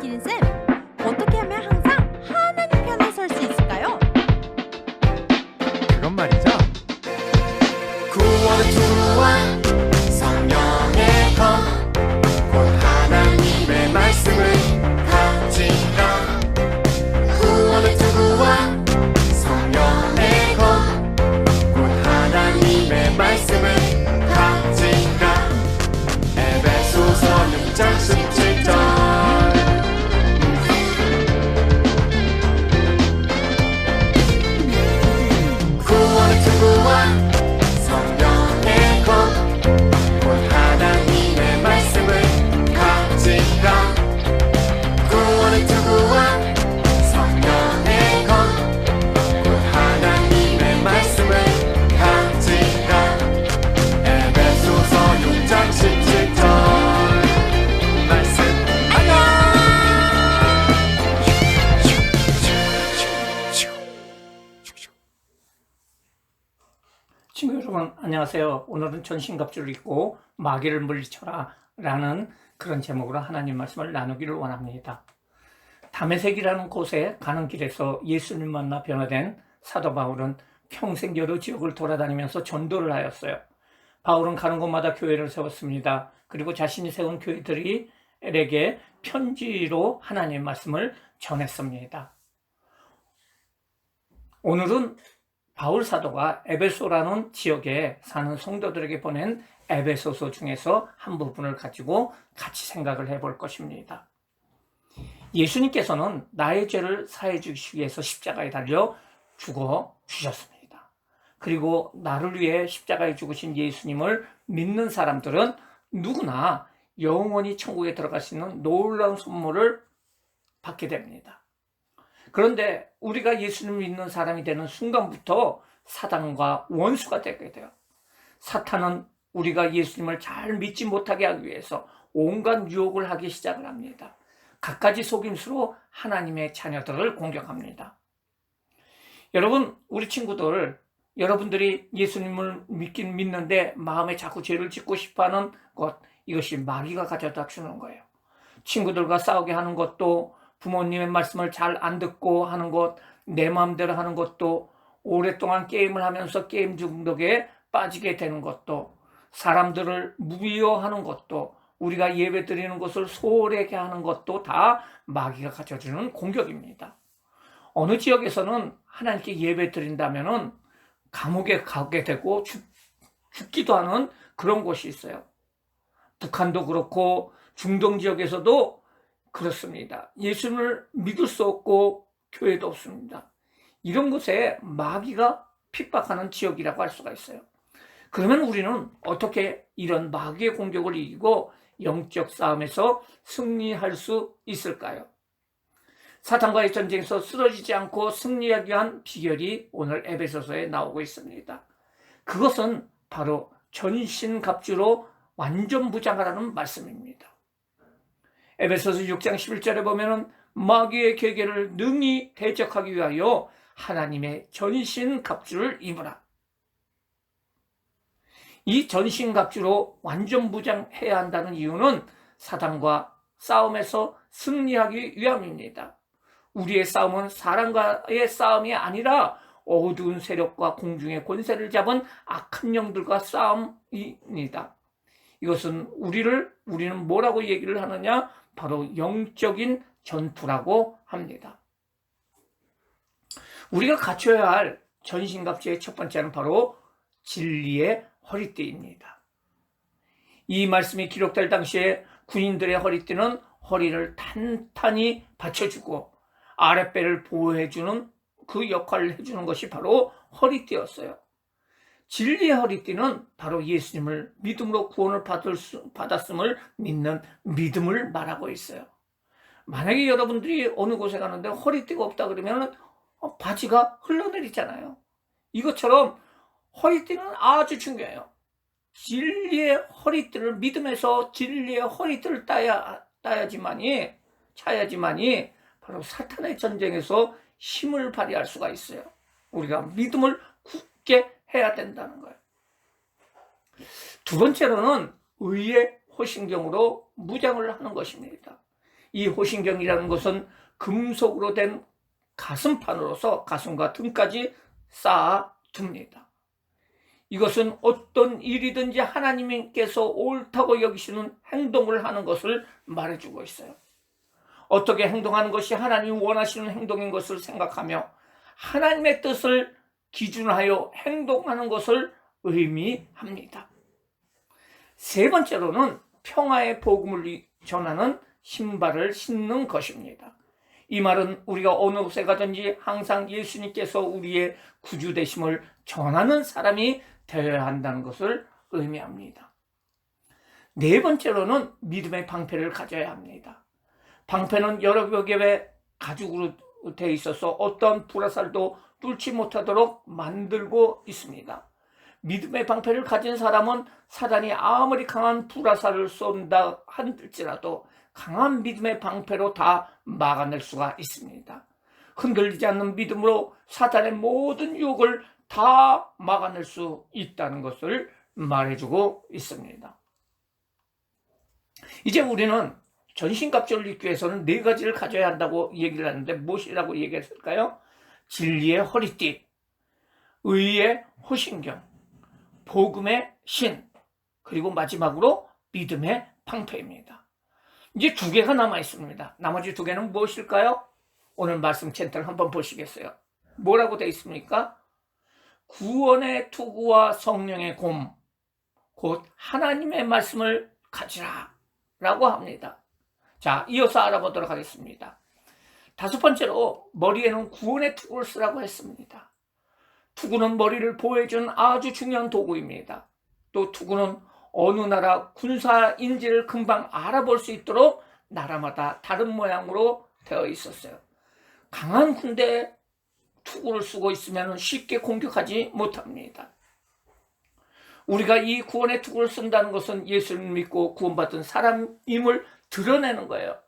지키는 쌤, 어떻게 하면 항상 하나님 편에 설 수 있을까요? 그건 말이죠. 구원의 투구와 성령의 검, 곧 하나님의 말씀을 가지라. 구원의 투구와 성령의 검, 곧 하나님의 말씀을 가지라. 에베소서 6장 17절. 구원의 투구와 성령의 검, 곧 하나님의 말씀을 가지라. 구원의 투구와 성령의 검, 곧 하나님의 말씀을 가지라. 에베소서 6장 17절. 말씀 친구 여러분 안녕하세요. 오늘은 전신갑주를 입고 마귀를 물리쳐라 라는 그런 제목으로 하나님 말씀을 나누기를 원합니다. 다메섹이라는 곳에 가는 길에서 예수님 만나 변화된 사도 바울은 평생 여러 지역을 돌아다니면서 전도를 하였어요. 바울은 가는 곳마다 교회를 세웠습니다. 그리고 자신이 세운 교회들에게 편지로 하나님 말씀을 전했습니다. 오늘은 바울 사도가 에베소라는 지역에 사는 성도들에게 보낸 에베소서 중에서 한 부분을 가지고 같이 생각을 해볼 것입니다. 예수님께서는 나의 죄를 사해 주시기 위해서 십자가에 달려 죽어 주셨습니다. 그리고 나를 위해 십자가에 죽으신 예수님을 믿는 사람들은 누구나 영원히 천국에 들어갈 수 있는 놀라운 선물을 받게 됩니다. 그런데 우리가 예수님을 믿는 사람이 되는 순간부터 사단과 원수가 되게 돼요. 사탄은 우리가 예수님을 잘 믿지 못하게 하기 위해서 온갖 유혹을 하기 시작을 합니다. 갖가지 속임수로 하나님의 자녀들을 공격합니다. 여러분, 우리 친구들, 여러분들이 예수님을 믿긴 믿는데 마음에 자꾸 죄를 짓고 싶어하는 것, 이것이 마귀가 가져다 주는 거예요. 친구들과 싸우게 하는 것도, 부모님의 말씀을 잘 안 듣고 하는 것, 내 마음대로 하는 것도, 오랫동안 게임을 하면서 게임 중독에 빠지게 되는 것도, 사람들을 미워하는 것도, 우리가 예배 드리는 것을 소홀하게 하는 것도 다 마귀가 가져주는 공격입니다. 어느 지역에서는 하나님께 예배 드린다면은 감옥에 가게 되고 죽기도 하는 그런 곳이 있어요. 북한도 그렇고 중동 지역에서도 그렇습니다. 예수님을 믿을 수 없고 교회도 없습니다. 이런 곳에 마귀가 핍박하는 지역이라고 할 수가 있어요. 그러면 우리는 어떻게 이런 마귀의 공격을 이기고 영적 싸움에서 승리할 수 있을까요? 사탄과의 전쟁에서 쓰러지지 않고 승리하기 위한 비결이 오늘 에베소서에 나오고 있습니다. 그것은 바로 전신갑주로 완전 무장하라는 말씀입니다. 에베소서 6장 11절에 보면은 마귀의 계계를 능히 대적하기 위하여 하나님의 전신갑주를 입으라. 이 전신갑주로 완전 무장해야 한다는 이유는 사단과 싸움에서 승리하기 위함입니다. 우리의 싸움은 사람과의 싸움이 아니라 어두운 세력과 공중의 권세를 잡은 악한 영들과 싸움입니다. 이것은 우리는 뭐라고 얘기를 하느냐? 바로 영적인 전투라고 합니다. 우리가 갖춰야 할 전신갑주의 첫 번째는 바로 진리의 허리띠입니다. 이 말씀이 기록될 당시에 군인들의 허리띠는 허리를 탄탄히 받쳐주고 아랫배를 보호해주는 그 역할을 해주는 것이 바로 허리띠였어요. 진리의 허리띠는 바로 예수님을 믿음으로 구원을 받았음을 믿는 믿음을 말하고 있어요. 만약에 여러분들이 어느 곳에 가는데 허리띠가 없다 그러면 바지가 흘러내리잖아요. 이것처럼 허리띠는 아주 중요해요. 진리의 허리띠를 믿음에서 진리의 허리띠를 차야지만이 바로 사탄의 전쟁에서 힘을 발휘할 수가 있어요. 우리가 믿음을 굳게 해야 된다는 거예요. 두 번째로는 의의 호신경으로 무장을 하는 것입니다. 이 호신경이라는 것은 금속으로 된 가슴판으로서 가슴과 등까지 쌓아둡니다. 이것은 어떤 일이든지 하나님께서 옳다고 여기시는 행동을 하는 것을 말해주고 있어요. 어떻게 행동하는 것이 하나님이 원하시는 행동인 것을 생각하며 하나님의 뜻을 기준하여 행동하는 것을 의미합니다. 세 번째로는 평화의 복음을 전하는 신발을 신는 것입니다. 이 말은 우리가 어느 곳에 가든지 항상 예수님께서 우리의 구주 되심을 전하는 사람이 되어야 한다는 것을 의미합니다. 네 번째로는 믿음의 방패를 가져야 합니다. 방패는 여러 겹의 가죽으로 되어 있어서 어떤 불화살도 뚫지 못하도록 만들고 있습니다. 믿음의 방패를 가진 사람은 사단이 아무리 강한 불화살을 쏜다 할지라도 강한 믿음의 방패로 다 막아낼 수가 있습니다. 흔들리지 않는 믿음으로 사단의 모든 유혹을 다 막아낼 수 있다는 것을 말해주고 있습니다. 이제 우리는 전신갑주를 입기 위해서는 네 가지를 가져야 한다고 얘기를 하는데 무엇이라고 얘기했을까요? 진리의 허리띠, 의의 호신경, 복음의 신, 그리고 마지막으로 믿음의 방패입니다. 이제 두 개가 남아 있습니다. 나머지 두 개는 무엇일까요? 오늘 말씀 젠틀 한번 보시겠어요? 뭐라고 되어 있습니까? 구원의 투구와 성령의 곰, 곧 하나님의 말씀을 가지라 라고 합니다. 자, 이어서 알아보도록 하겠습니다. 다섯 번째로 머리에는 구원의 투구를 쓰라고 했습니다. 투구는 머리를 보호해준 아주 중요한 도구입니다. 또 투구는 어느 나라 군사인지를 금방 알아볼 수 있도록 나라마다 다른 모양으로 되어 있었어요. 강한 군대에 투구를 쓰고 있으면 쉽게 공격하지 못합니다. 우리가 이 구원의 투구를 쓴다는 것은 예수를 믿고 구원받은 사람임을 드러내는 거예요.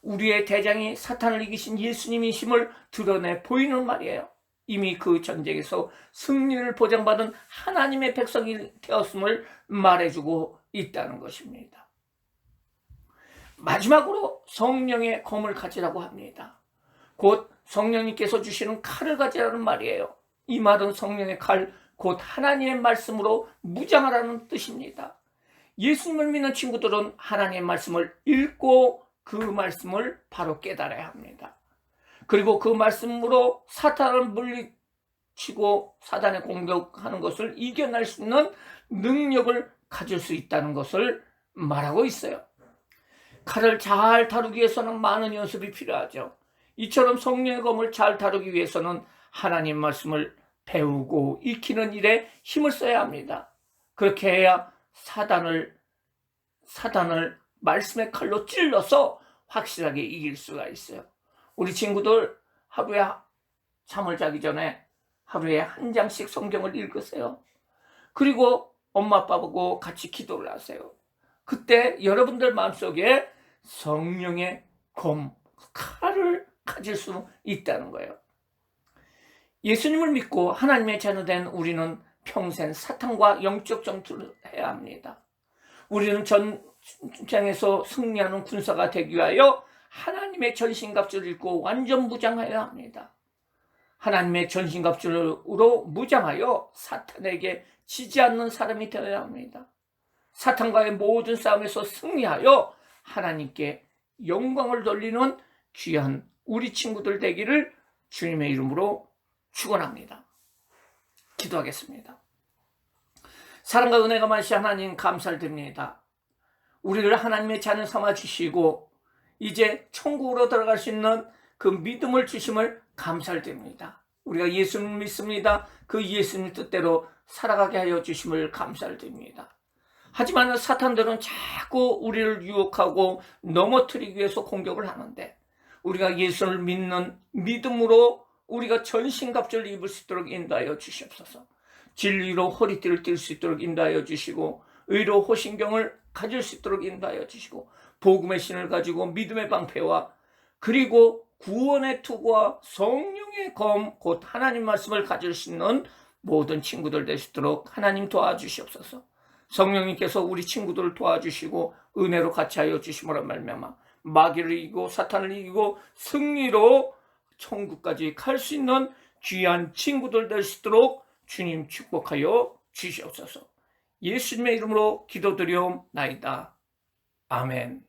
우리의 대장이 사탄을 이기신 예수님이심을 드러내 보이는 말이에요. 이미 그 전쟁에서 승리를 보장받은 하나님의 백성이 되었음을 말해주고 있다는 것입니다. 마지막으로 성령의 검을 가지라고 합니다. 곧 성령님께서 주시는 칼을 가지라는 말이에요. 이 말은 성령의 칼, 곧 하나님의 말씀으로 무장하라는 뜻입니다. 예수님을 믿는 친구들은 하나님의 말씀을 읽고 그 말씀을 바로 깨달아야 합니다. 그리고 그 말씀으로 사탄을 물리치고 사단에 공격하는 것을 이겨낼 수 있는 능력을 가질 수 있다는 것을 말하고 있어요. 칼을 잘 다루기 위해서는 많은 연습이 필요하죠. 이처럼 성령의 검을 잘 다루기 위해서는 하나님 말씀을 배우고 익히는 일에 힘을 써야 합니다. 그렇게 해야 사단을 말씀의 칼로 찔러서 확실하게 이길 수가 있어요. 우리 친구들 하루에 잠을 자기 전에 하루에 한 장씩 성경을 읽으세요. 그리고 엄마 아빠하고 같이 기도를 하세요. 그때 여러분들 마음속에 성령의 검, 칼을 가질 수 있다는 거예요. 예수님을 믿고 하나님의 자녀된 우리는 평생 사탄과 영적 전투를 해야 합니다. 우리는 전쟁에서 승리하는 군사가 되기 위하여 하나님의 전신갑주를 입고 완전 무장해야 합니다. 하나님의 전신갑주로 무장하여 사탄에게 지지 않는 사람이 되어야 합니다. 사탄과의 모든 싸움에서 승리하여 하나님께 영광을 돌리는 귀한 우리 친구들 되기를 주님의 이름으로 축원합니다. 기도하겠습니다. 사랑과 은혜가 많으신 하나님 감사드립니다. 우리를 하나님의 자녀 삼아 주시고 이제 천국으로 들어갈 수 있는 그 믿음을 주심을 감사드립니다. 우리가 예수님을 믿습니다. 그 예수님 뜻대로 살아가게 하여 주심을 감사드립니다. 하지만 사탄들은 자꾸 우리를 유혹하고 넘어뜨리기 위해서 공격을 하는데 우리가 예수를 믿는 믿음으로 우리가 전신갑주를 입을 수 있도록 인도하여 주시옵소서. 진리로 허리띠를 띨 수 있도록 인도하여 주시고 의로 호신경을 가질 수 있도록 인도하여 주시고 복음의 신을 가지고 믿음의 방패와 그리고 구원의 투구와 성령의 검 곧 하나님 말씀을 가질 수 있는 모든 친구들 될 수 있도록 하나님 도와주시옵소서. 성령님께서 우리 친구들을 도와주시고 은혜로 같이 하여 주심으로 말미암아 마귀를 이기고 사탄을 이기고 승리로 천국까지 갈 수 있는 귀한 친구들 될 수 있도록 주님 축복하여 주시옵소서. 예수님의 이름으로 기도드리옵나이다. 아멘.